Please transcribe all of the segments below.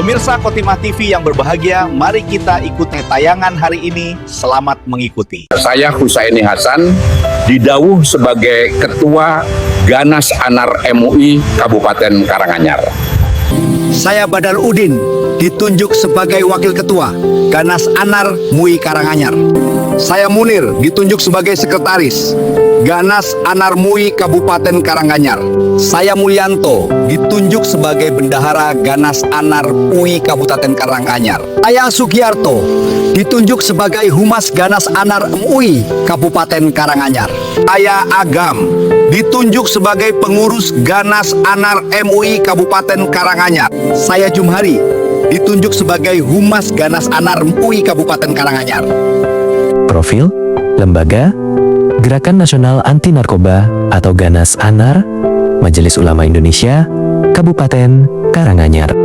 Pemirsa Khotimah TV yang berbahagia, mari kita ikuti tayangan hari ini. Selamat mengikuti. Saya Husaini Hasan, didawuh sebagai Ketua Ganas Anar MUI Kabupaten Karanganyar. Saya Badar Udin, ditunjuk sebagai Wakil Ketua Ganas Anar MUI Karanganyar. Saya Munir, ditunjuk sebagai Sekretaris Ganas Anar MUI Kabupaten Karanganyar. Saya Mulyanto, ditunjuk sebagai Bendahara Ganas Anar MUI Kabupaten Karanganyar. Saya Sugiarto, ditunjuk sebagai Humas Ganas Anar MUI Kabupaten Karanganyar. Saya Agam, ditunjuk sebagai Pengurus Ganas Anar MUI Kabupaten Karanganyar. Saya Jumhari, ditunjuk sebagai Humas Ganas Anar MUI Kabupaten Karanganyar. Profil Lembaga Gerakan Nasional Anti Narkoba atau Ganas Anar, Majelis Ulama Indonesia, Kabupaten Karanganyar.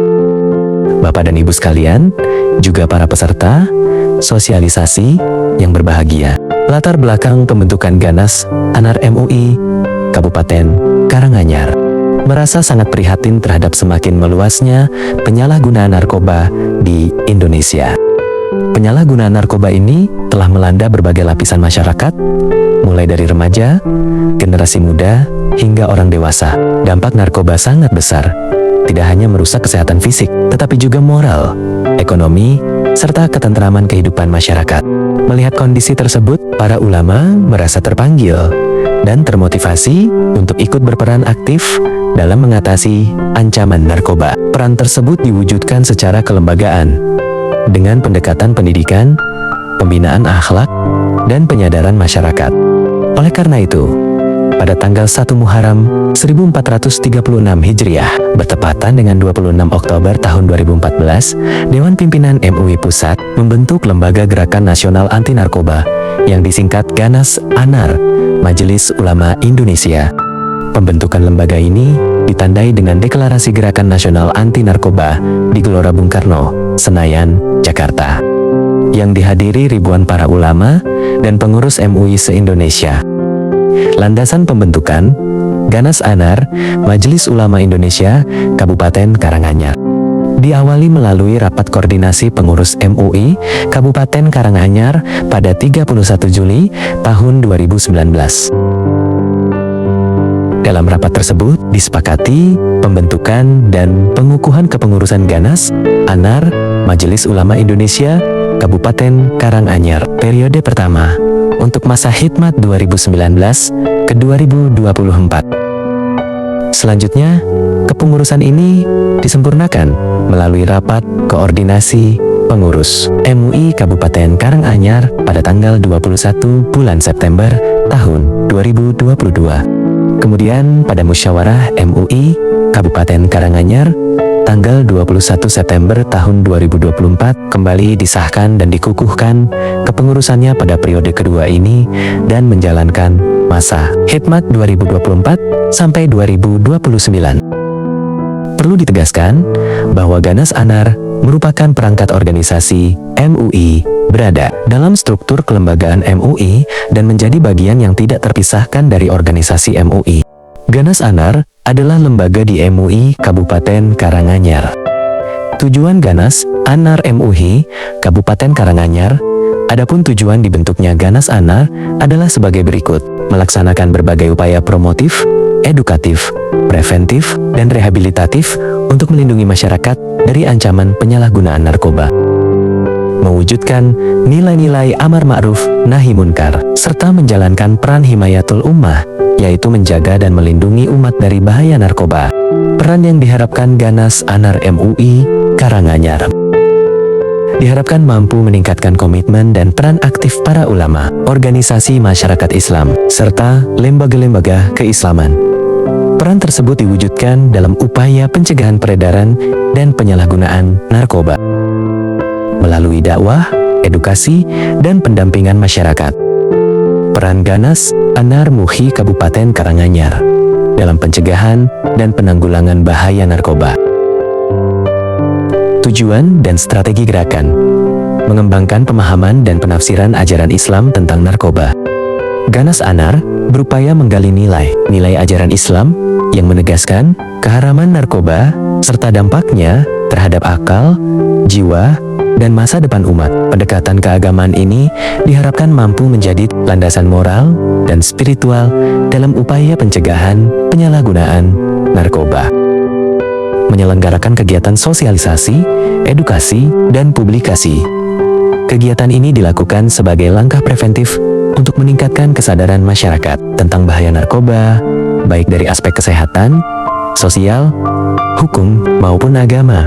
Bapak dan Ibu sekalian, juga para peserta sosialisasi yang berbahagia. Latar belakang pembentukan Ganas Anar MUI Kabupaten Karanganyar. Merasa sangat prihatin terhadap semakin meluasnya penyalahgunaan narkoba di Indonesia. Penyalahgunaan narkoba ini telah melanda berbagai lapisan masyarakat, mulai dari remaja, generasi muda, hingga orang dewasa. Dampak narkoba sangat besar, tidak hanya merusak kesehatan fisik, tetapi juga moral, ekonomi, serta ketentraman kehidupan masyarakat. Melihat kondisi tersebut, para ulama merasa terpanggil dan termotivasi untuk ikut berperan aktif dalam mengatasi ancaman narkoba. Peran tersebut diwujudkan secara kelembagaan, dengan pendekatan pendidikan, pembinaan akhlak, dan penyadaran masyarakat. Oleh karena itu, pada tanggal 1 Muharram 1436 Hijriah, bertepatan dengan 26 Oktober tahun 2014, Dewan Pimpinan MUI Pusat membentuk Lembaga Gerakan Nasional Anti Narkoba yang disingkat Ganas Anar, Majelis Ulama Indonesia. Pembentukan lembaga ini ditandai dengan Deklarasi Gerakan Nasional Anti Narkoba di Gelora Bung Karno, Senayan, Jakarta, yang dihadiri ribuan para ulama dan pengurus MUI se-Indonesia. Landasan pembentukan Ganas Anar, Majelis Ulama Indonesia, Kabupaten Karanganyar, diawali melalui rapat koordinasi pengurus MUI Kabupaten Karanganyar pada 31 Juli tahun 2019. Dalam rapat tersebut disepakati pembentukan dan pengukuhan kepengurusan Ganas Anar, Majelis Ulama Indonesia, Kabupaten Karanganyar, periode pertama untuk masa khidmat 2019 ke 2024. Selanjutnya, kepengurusan ini disempurnakan melalui rapat koordinasi pengurus MUI Kabupaten Karanganyar pada tanggal 21 bulan September tahun 2022. Kemudian pada musyawarah MUI Kabupaten Karanganyar tanggal 21 September tahun 2024 kembali disahkan dan dikukuhkan kepengurusannya pada periode kedua ini dan menjalankan masa khidmat 2024 sampai 2029. Perlu ditegaskan bahwa Ganas Anar merupakan perangkat organisasi MUI berada dalam struktur kelembagaan MUI dan menjadi bagian yang tidak terpisahkan dari organisasi MUI. Ganas Anar adalah lembaga di MUI Kabupaten Karanganyar. Tujuan Ganas Anar MUI Kabupaten Karanganyar, adapun tujuan dibentuknya Ganas Anar adalah sebagai berikut: melaksanakan berbagai upaya promotif, edukatif, preventif, dan rehabilitatif untuk melindungi masyarakat dari ancaman penyalahgunaan narkoba, mewujudkan nilai-nilai amar ma'ruf nahi munkar, serta menjalankan peran himayatul ummah, yaitu menjaga dan melindungi umat dari bahaya narkoba. Peran yang diharapkan Ganas Anar MUI Karanganyar diharapkan mampu meningkatkan komitmen dan peran aktif para ulama, organisasi masyarakat Islam, serta lembaga-lembaga keislaman. Peran tersebut diwujudkan dalam upaya pencegahan peredaran dan penyalahgunaan narkoba melalui dakwah, edukasi, dan pendampingan masyarakat. Peran Ganas Anar MUI Kabupaten Karanganyar dalam pencegahan dan penanggulangan bahaya narkoba. Tujuan dan strategi gerakan: mengembangkan pemahaman dan penafsiran ajaran Islam tentang narkoba. Ganas Anar berupaya menggali nilai ajaran Islam yang menegaskan keharaman narkoba serta dampaknya terhadap akal, jiwa, dan masa depan umat. Pendekatan keagamaan ini diharapkan mampu menjadi landasan moral dan spiritual dalam upaya pencegahan penyalahgunaan narkoba. Menyelenggarakan kegiatan sosialisasi, edukasi, dan publikasi. Kegiatan ini dilakukan sebagai langkah preventif untuk meningkatkan kesadaran masyarakat tentang bahaya narkoba, baik dari aspek kesehatan, sosial, hukum, maupun agama.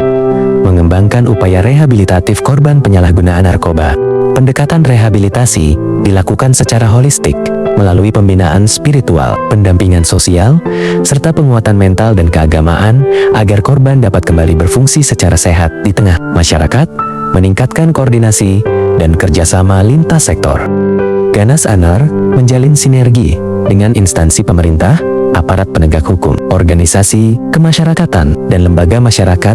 Mengembangkan upaya rehabilitatif korban penyalahgunaan narkoba. Pendekatan rehabilitasi dilakukan secara holistik melalui pembinaan spiritual, pendampingan sosial, serta penguatan mental dan keagamaan agar korban dapat kembali berfungsi secara sehat di tengah masyarakat, meningkatkan koordinasi dan kerjasama lintas sektor. Ganas Anar menjalin sinergi dengan instansi pemerintah, aparat penegak hukum, organisasi, kemasyarakatan, dan lembaga masyarakat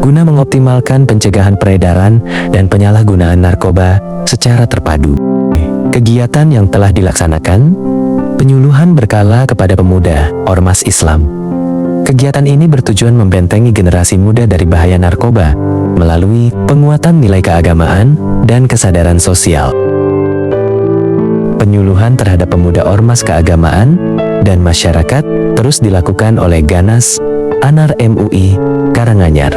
guna mengoptimalkan pencegahan peredaran dan penyalahgunaan narkoba secara terpadu. Kegiatan yang telah dilaksanakan, penyuluhan berkala kepada pemuda, ormas Islam. Kegiatan ini bertujuan membentengi generasi muda dari bahaya narkoba melalui penguatan nilai keagamaan dan kesadaran sosial. Penyuluhan terhadap pemuda ormas keagamaan dan masyarakat terus dilakukan oleh Ganas Anar MUI Karanganyar.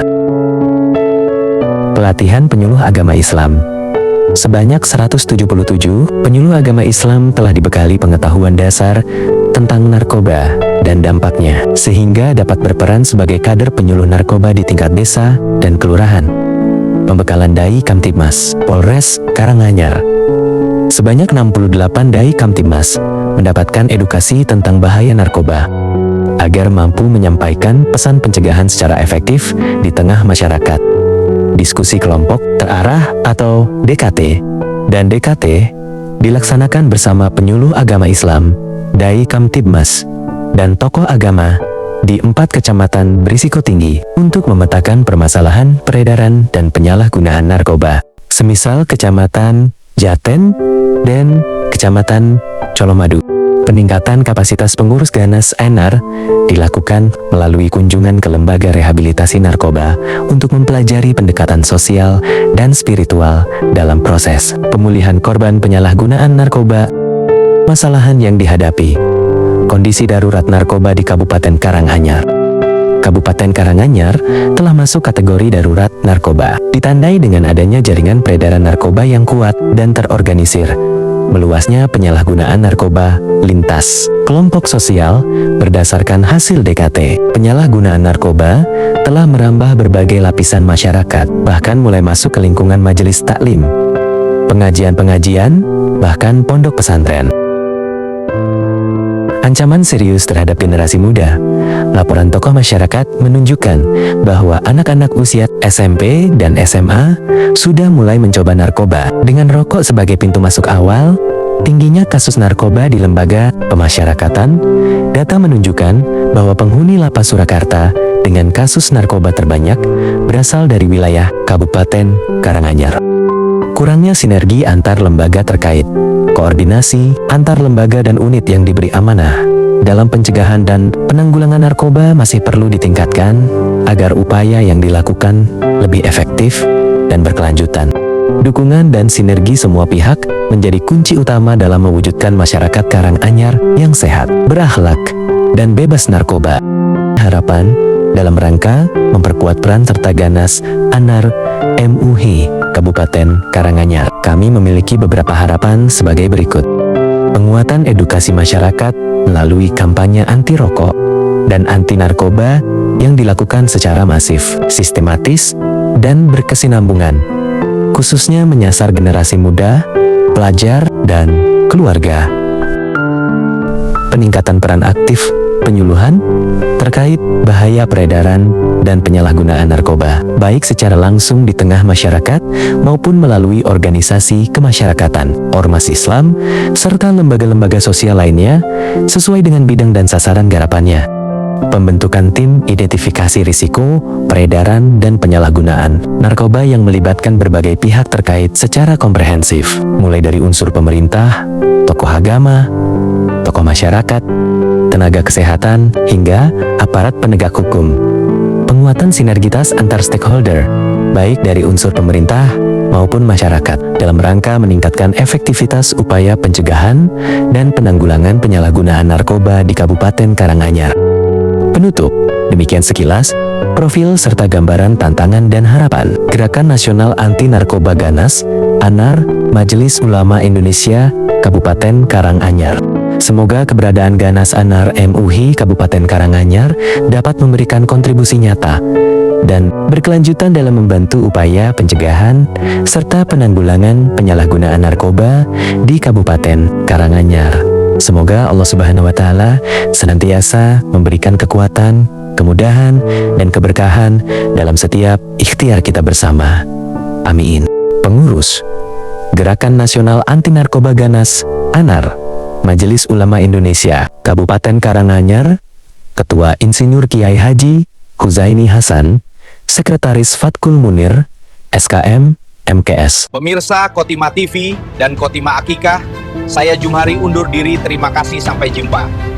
Pelatihan penyuluh agama Islam. Sebanyak 177 penyuluh agama Islam telah dibekali pengetahuan dasar tentang narkoba dan dampaknya, sehingga dapat berperan sebagai kader penyuluh narkoba di tingkat desa dan kelurahan. Pembekalan Dai Kamtibmas Polres Karanganyar. Sebanyak 68 Dai Kamtibmas mendapatkan edukasi tentang bahaya narkoba agar mampu menyampaikan pesan pencegahan secara efektif di tengah masyarakat. Diskusi kelompok terarah atau DKT dan DKT dilaksanakan bersama penyuluh agama Islam, Dai Kamtibmas, dan tokoh agama di 4 kecamatan berisiko tinggi untuk memetakan permasalahan peredaran dan penyalahgunaan narkoba, semisal Kecamatan Jaten dan Kecamatan Colomadu. Peningkatan kapasitas pengurus Ganas Anar dilakukan melalui kunjungan ke lembaga rehabilitasi narkoba untuk mempelajari pendekatan sosial dan spiritual dalam proses pemulihan korban penyalahgunaan narkoba. Masalahan yang dihadapi. Kondisi darurat narkoba di Kabupaten Karanganyar. Kabupaten Karanganyar telah masuk kategori darurat narkoba, ditandai dengan adanya jaringan peredaran narkoba yang kuat dan terorganisir. Meluasnya penyalahgunaan narkoba lintas kelompok sosial berdasarkan hasil DKT. Penyalahgunaan narkoba telah merambah berbagai lapisan masyarakat, bahkan mulai masuk ke lingkungan majelis taklim, pengajian-pengajian, bahkan pondok pesantren. Ancaman serius terhadap generasi muda. Laporan tokoh masyarakat menunjukkan bahwa anak-anak usia SMP dan SMA sudah mulai mencoba narkoba. Dengan rokok sebagai pintu masuk awal, tingginya kasus narkoba di lembaga pemasyarakatan, data menunjukkan bahwa penghuni Lapas Surakarta dengan kasus narkoba terbanyak berasal dari wilayah Kabupaten Karanganyar. Kurangnya sinergi antar lembaga terkait. Koordinasi antar lembaga dan unit yang diberi amanah dalam pencegahan dan penanggulangan narkoba masih perlu ditingkatkan agar upaya yang dilakukan lebih efektif dan berkelanjutan. Dukungan dan sinergi semua pihak menjadi kunci utama dalam mewujudkan masyarakat Karanganyar yang sehat, berakhlak, dan bebas narkoba. Harapan dalam rangka memperkuat peran serta Ganas Anar MUI Kabupaten Karanganyar. Kami memiliki beberapa harapan sebagai berikut. Penguatan edukasi masyarakat melalui kampanye anti rokok dan anti narkoba yang dilakukan secara masif, sistematis, dan berkesinambungan, khususnya menyasar generasi muda, pelajar, dan keluarga. Peningkatan peran aktif penyuluhan terkait bahaya peredaran dan penyalahgunaan narkoba, baik secara langsung di tengah masyarakat maupun melalui organisasi kemasyarakatan, ormas Islam, serta lembaga-lembaga sosial lainnya sesuai dengan bidang dan sasaran garapannya. Pembentukan tim identifikasi risiko, peredaran, dan penyalahgunaan narkoba yang melibatkan berbagai pihak terkait secara komprehensif, mulai dari unsur pemerintah, tokoh agama, tokoh masyarakat, tenaga kesehatan, hingga aparat penegak hukum. penguatan sinergitas antar stakeholder, baik dari unsur pemerintah maupun masyarakat, dalam rangka meningkatkan efektivitas upaya pencegahan dan penanggulangan penyalahgunaan narkoba di Kabupaten Karanganyar. Penutup, demikian sekilas profil serta gambaran tantangan dan harapan Gerakan Nasional Anti Narkoba Ganas, ANAR, Majelis Ulama Indonesia, Kabupaten Karanganyar. Semoga keberadaan Ganas ANAR MUI Kabupaten Karanganyar dapat memberikan kontribusi nyata dan berkelanjutan dalam membantu upaya pencegahan serta penanggulangan penyalahgunaan narkoba di Kabupaten Karanganyar. Semoga Allah Subhanahu wa Ta'ala senantiasa memberikan kekuatan, kemudahan, dan keberkahan dalam setiap ikhtiar kita bersama. Amin. Pengurus Gerakan Nasional Anti Narkoba Ganas, ANAR, Majelis Ulama Indonesia, Kabupaten Karanganyar, Ketua Insinyur Kiai Haji Huzaini Hasan, Sekretaris Fatkul Munir, SKM, MKS. Pemirsa Khotimah TV dan Khotimah Akikah, saya Jumhari undur diri. Terima kasih, sampai jumpa.